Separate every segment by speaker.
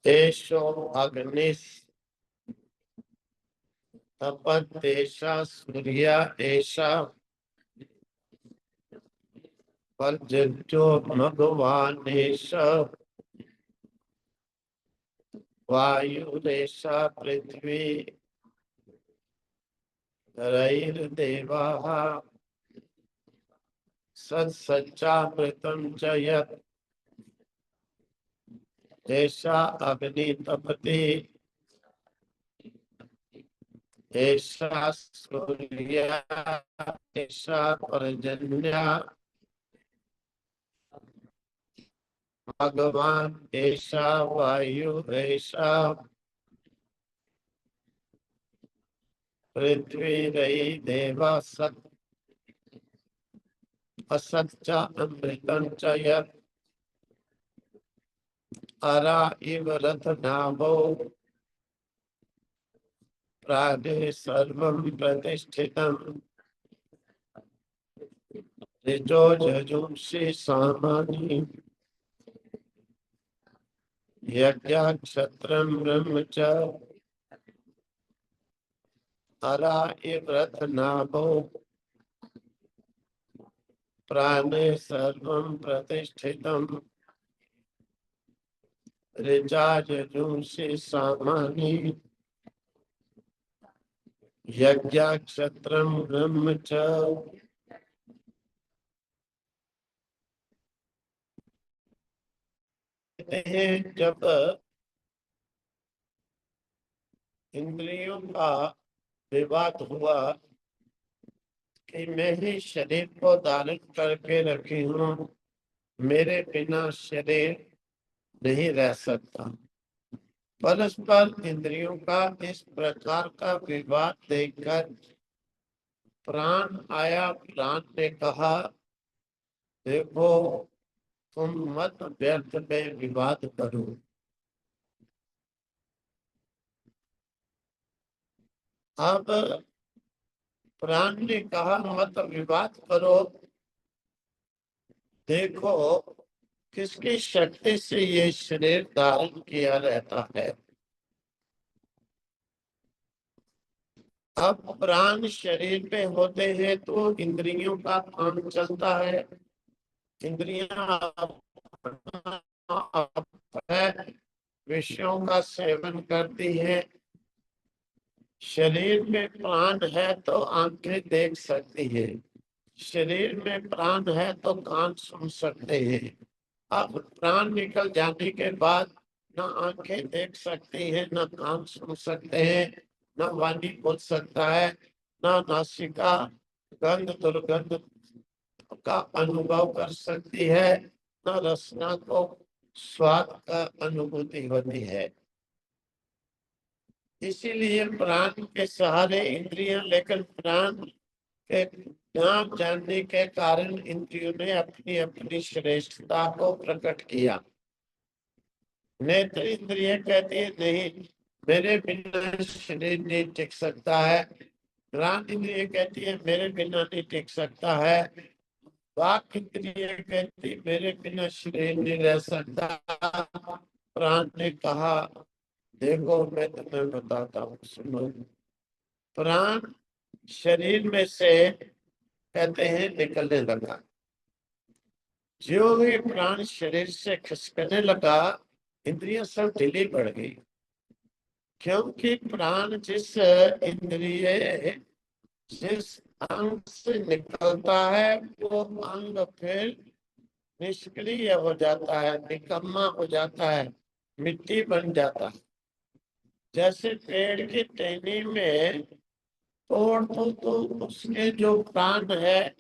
Speaker 1: एषो अग्निस् तपत्येषा सूर्य एषा पर्जन्यो भगवान् एषा वायुरेषा पृथ्वी रैर्देवाः सच्चामृतं च यत् एषा अग्नि तपति एषा सूर्य एषा पर्जन्य भगवान ऐसा वायु ऐसा पृथ्वी रही देवा सत असत च अमृतं च यत् अरा इव रथ नाभो प्रागे सर्वं प्रतिष्ठितं ऋजो जजुंषि सामानि यज्ञक्षत्रं ब्रह्म च अरा इव रथ नाभो प्राणे सर्वं प्रतिष्ठितं ऋजा जजुंषि सामानि यज्ञक्षत्रं ब्रह्म च। जब इंद्रियों का विवाद हुआ कि मैं ही शरीर को धारण करके रखी हूँ, मेरे बिना शरीर नहीं रह सकता। परस्पर इंद्रियों का इस प्रकार का विवाद देखकर प्राण आया। प्राण ने कहा, देखो तुम मत व्यर्थ में विवाद करो। अब प्राण ने कहा मत विवाद करो, देखो किसकी शक्ति से ये शरीर धारण किया रहता है। अब प्राण शरीर पे होते हैं तो इंद्रियों का काम चलता है। इंद्रियां विषयों का सेवन करती है। शरीर में प्राण है तो आंखें देख सकती है, शरीर में प्राण है तो कान सुन सकते हैं। अब प्राण निकल जाने के बाद न आंखें देख सकती है, न कान सुन सकते हैं, न वाणी बोल सकता है, न नासिका गंध दुर्गंध का अनुभव कर सकती है, न रसना को स्वाद का अनुभूति होती है। इसीलिए प्राण के सहारे इंद्रियां, लेकिन प्राण के नाम जानने के कारण इंद्रियों ने अपनी अपनी श्रेष्ठता को प्रकट किया। नेत्र इंद्रिय कहती है नहीं, मेरे बिना शरीर नहीं टिक सकता है। घ्राण इंद्रिय कहती है मेरे बिना नहीं टिक सकता है। वाक इंद्रिय कहती मेरे बिना शरीर नहीं रह सकता। प्राण ने कहा, देखो मैं तुम्हें बताता हूँ, सुनो। प्राण शरीर में से कहते हैं निकलने लगा। जो भी प्राण शरीर से खिसकने लगा, इंद्रियां सब ढीली पड़ गई। क्योंकि प्राण जिस इंद्रिय जिस अंग से निकलता है वो अंग फिर निष्क्रिय हो जाता है, निकम्मा हो जाता है, मिट्टी बन जाता है। जैसे पेड़ की टहनी में तोड़ तो उसके जो प्राण है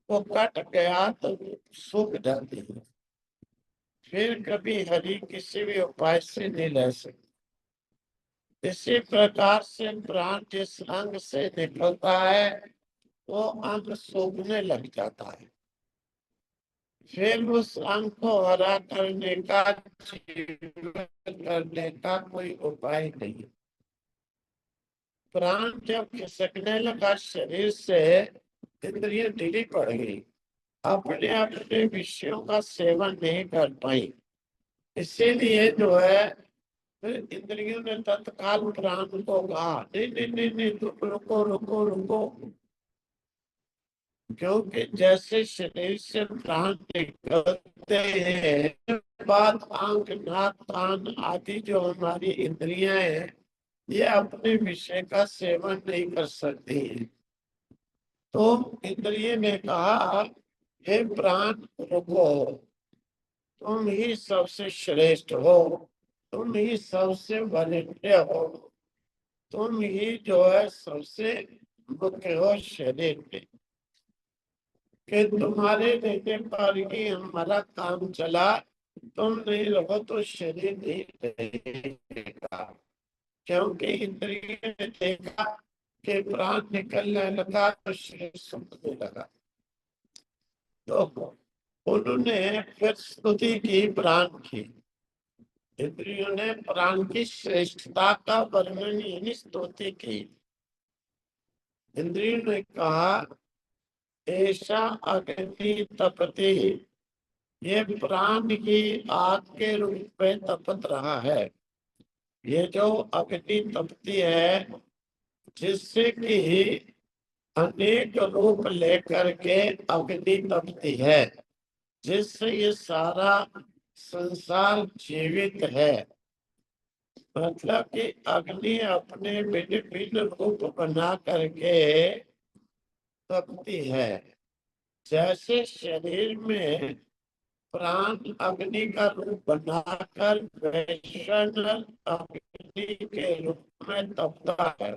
Speaker 1: वो कट गया तो सूख जाती है, फिर कभी हरी किसी भी उपाय से नहीं रह सकती। इसी प्रकार से प्राण जिस अंग से निकलता है वो अंग सूखने लग जाता है, फिर उस अंग को हरा करने का, जीवित करने का कोई उपाय नहीं। प्राण जब खिसकने लगा शरीर से, इंद्रिय ढीली पड़ गई, अपने अपने विषयों का सेवन नहीं कर पाई। इसीलिए जो है फिर इंद्रियों ने तत्काल प्राण को कहा, नहीं नहीं नहीं नहीं, तुम रुको रुको रुको, क्योंकि जैसे शरीर से प्राण निकलते हैं बाद आंख नाक कान आदि जो हमारी इंद्रियां हैं, ये अपने विषय का सेवन नहीं कर सकती हैं। तो इंद्रिय ने कहा, हे प्राण रुको, तुम ही सबसे श्रेष्ठ हो, तुम ही सबसे वरिष्ठ हो, तुम ही जो है सबसे मुख्य हो शरीर में, कि तुम्हारे रहने पर ही हमारा काम चला, तुम नहीं रहो तो शरीर नहीं रहेगा। क्योंकि इंद्रिय ने देखा कि प्राण निकलने लगा तो शरीर सूखने लगा, तो उन्होंने फिर स्तुति की प्राण की। इंद्रियों ने प्राण की श्रेष्ठता का वर्णन यानी स्तुति की। इंद्रियों ने कहा, ऐसा अग्नि तपति, ये प्राण ही आग के रूप में तपत रहा है। ये जो अग्नि तपती है, जिससे कि अनेक रूप लेकर के अग्नि तपती है, जिससे ये सारा संसार जीवित है। मतलब कि अग्नि अपने भिन्न भिन्न रूप बना करके तपती है। जैसे शरीर में प्राण अग्नि का रूप बनाकर वैश्वानर अग्नि के रूप में तपता है,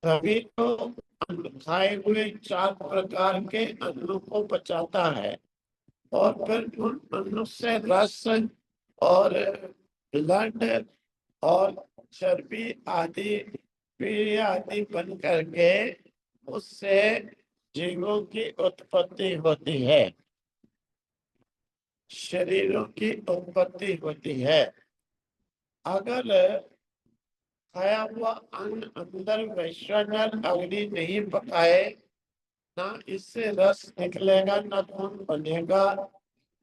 Speaker 1: तभी तो अन्न खाए हुए 4 प्रकार के अन्नों को पचाता है, और फिर उन अन्नों से रस और ब्लड और चर्बी आदि वीर्य आदि बन करके उससे जीवों की उत्पत्ति होती है, शरीरों की उत्पत्ति होती है। अगर खाया हुआ अन्न अंदर वैश्वानर अग्नि नहीं पकाए, ना इससे रस निकलेगा, ना खून बनेगा,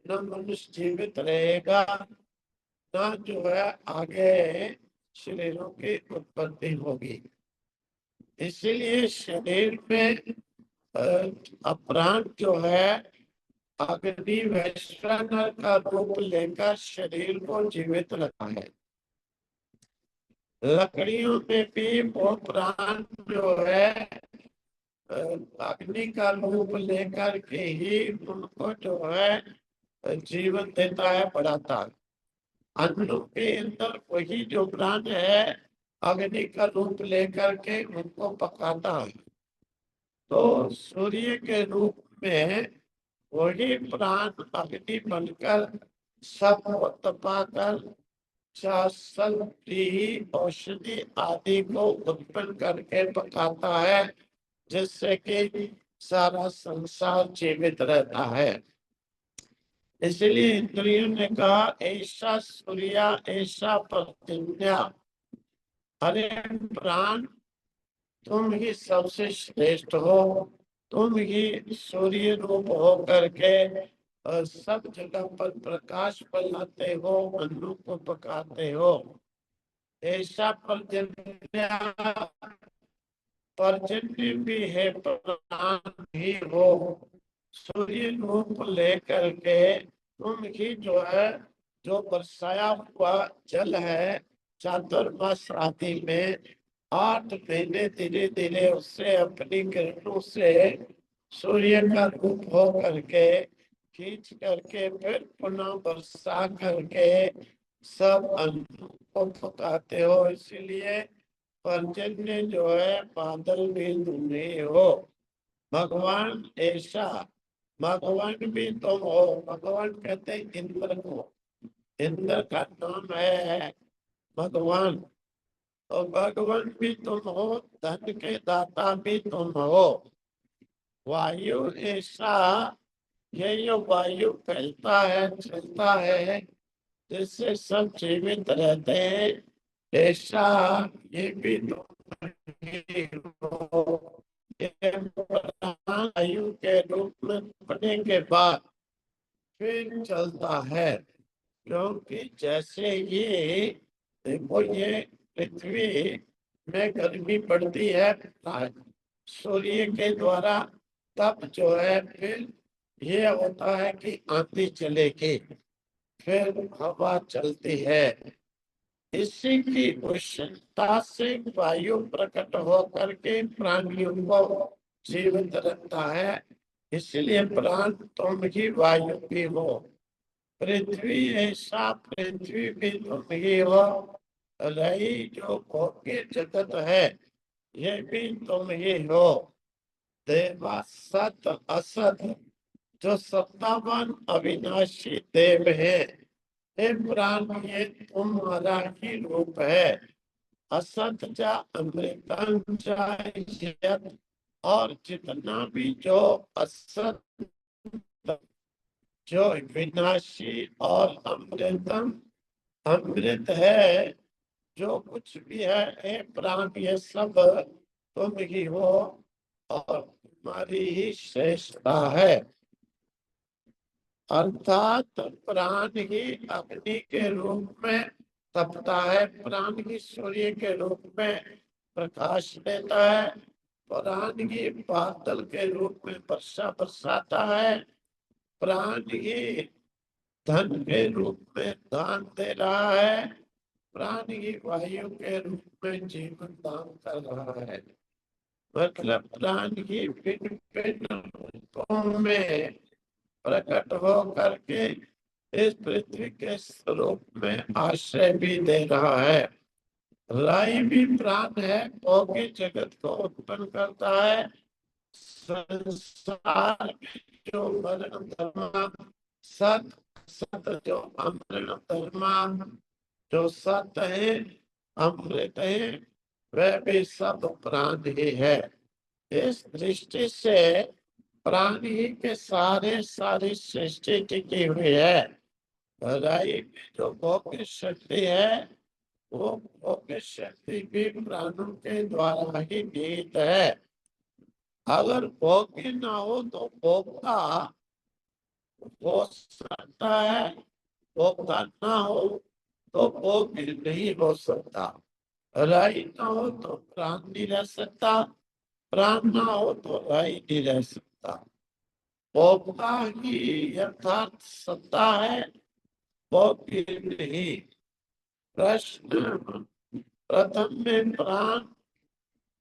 Speaker 1: ना मनुष्य जीवित रहेगा, ना जो है आगे शरीरों की उत्पत्ति होगी। इसीलिए शरीर में अपराध जो है अग्नि वैश्वानर का रूप लेकर शरीर को जीवित रखा है। लकड़ियों में भी वो प्राण जो है अग्नि का रूप लेकर के ही उनको जो है जीवन देता है, बढ़ाता है। अन्नों के अंदर वही जो प्राण है अग्नि का रूप लेकर के उनको पकाता है। तो सूर्य के रूप में वही प्राण अग्नि बनकर सबको तपाकर शासन की औषधि आदि को उत्पन्न करके पकाता है, जिससे कि सारा संसार जीवित रहता है। इसलिए इंद्रियों ने कहा, ऐसा सूर्या ऐसा प्रतिज्ञा, अरे प्राण तुम ही सबसे श्रेष्ठ हो, तुम ही सूर्य रूप हो करके और सब जगह पर प्रकाश फैलाते हो, अन्नों को पकाते हो। ऐसा पर्जन्य, पर्जन्य भी है, प्राण भी हो, सूर्य रूप लेकर के तुम ही जो है, जो बरसाया हुआ जल है चातुर्मास आदि में 8 महीने धीरे धीरे उससे अपनी किरणों से सूर्य का रूप हो करके खींच करके फिर पुनः वर्षा करके सब अन्न को पकाते हो। इसीलिए पर्जन्य जो है बादल भी धुने हो। भगवान ऐसा, भगवान भी तुम हो। भगवान कहते हैं इंद्र को, इंद्र का नाम है भगवान। तो भगवान भी तुम हो, धन के दाता भी तुम हो। वायु ऐसा, ये जो वायु फैलता है चलता है जिससे सब जीवित रहते हैं, ऐसा ये भी तुम ही हो। ये वायु के रूप में बनने के बाद फिर चलता है। क्योंकि जैसे ये देखो, ये पृथ्वी में गर्मी बढ़ती है सूर्य के द्वारा, तब जो है फिर ये होता है कि आंधी चलेगी, फिर हवा चलती है। इसी की उष्णता से वायु प्रकट होकर के प्राणियों को जीवित रखता है। इसलिए प्राण तुम ही वायु भी हो, पृथ्वी ऐसा पृथ्वी भी तुम ही हो, रही जो भौतिक जगत है ये भी तुम ही हो। देवा सत असत जो सत्तावान अविनाशी देव है, हे प्राण ये तुम्हारा ही रूप है। असत जा अमृतम जा यत, और जितना भी जो असत जो विनाशी और अमृतम अमृत है, जो कुछ भी है हे प्राण ये सब तुम ही हो और तुम्हारी ही श्रेष्ठता है। अर्थात प्राण ही अग्नि के रूप में तपता है, प्राण ही सूर्य के रूप में प्रकाश देता है, प्राण ही बादल के रूप में वर्षा बरसाता है, प्राण ही धन के रूप में दान दे रहा है, प्राण ही वायु के रूप में जीवन दान कर रहा है। मतलब प्राण ही भिन्न भिन्न रूपों में प्रकट हो करके इस पृथ्वी के स्वरूप में आश्रय भी दे रहा है। राई भी प्राण है, भौतिक जगत को उत्पन्न करता है। संसार में जो वर्ण धर्म सत सत जो अमृत धर्म जो सत्य है अमृत है, वह भी सब प्राण ही है। इस दृष्टि से प्राण ही के सारे सारी सृष्टि टिकी हुई है। राई में जो भौतिक शक्ति है, वो भौतिक शक्ति भी प्राणों के द्वारा ही निहित है। अगर भौतिक ना हो तो भोक्ता हो सकता है, भोक्ता ना हो तो भोग नहीं हो सकता। राई ना हो तो प्राण नहीं रह सकता, प्राण ना हो तो राई नहीं रह सकता। भोक्ता ही यथार्थ सत्ता है, भोग नहीं। प्रश्न प्रथम में प्राण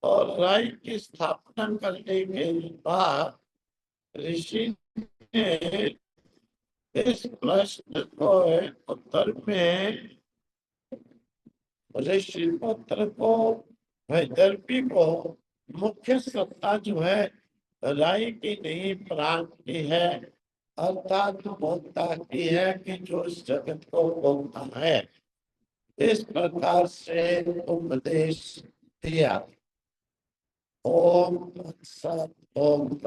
Speaker 1: और राई की स्थापना करने के बाद ऋषि ने इस प्रश्न को उत्तर में ऋषि पुत्र को वैदर्भी को मुख्य सत्ता जो है राई की नहीं प्राण की है, अर्थात भोक्ता की है कि जो इस जगत को भोगता है। इस प्रकार से उपदेश दिया। ओम तत्सत। ओम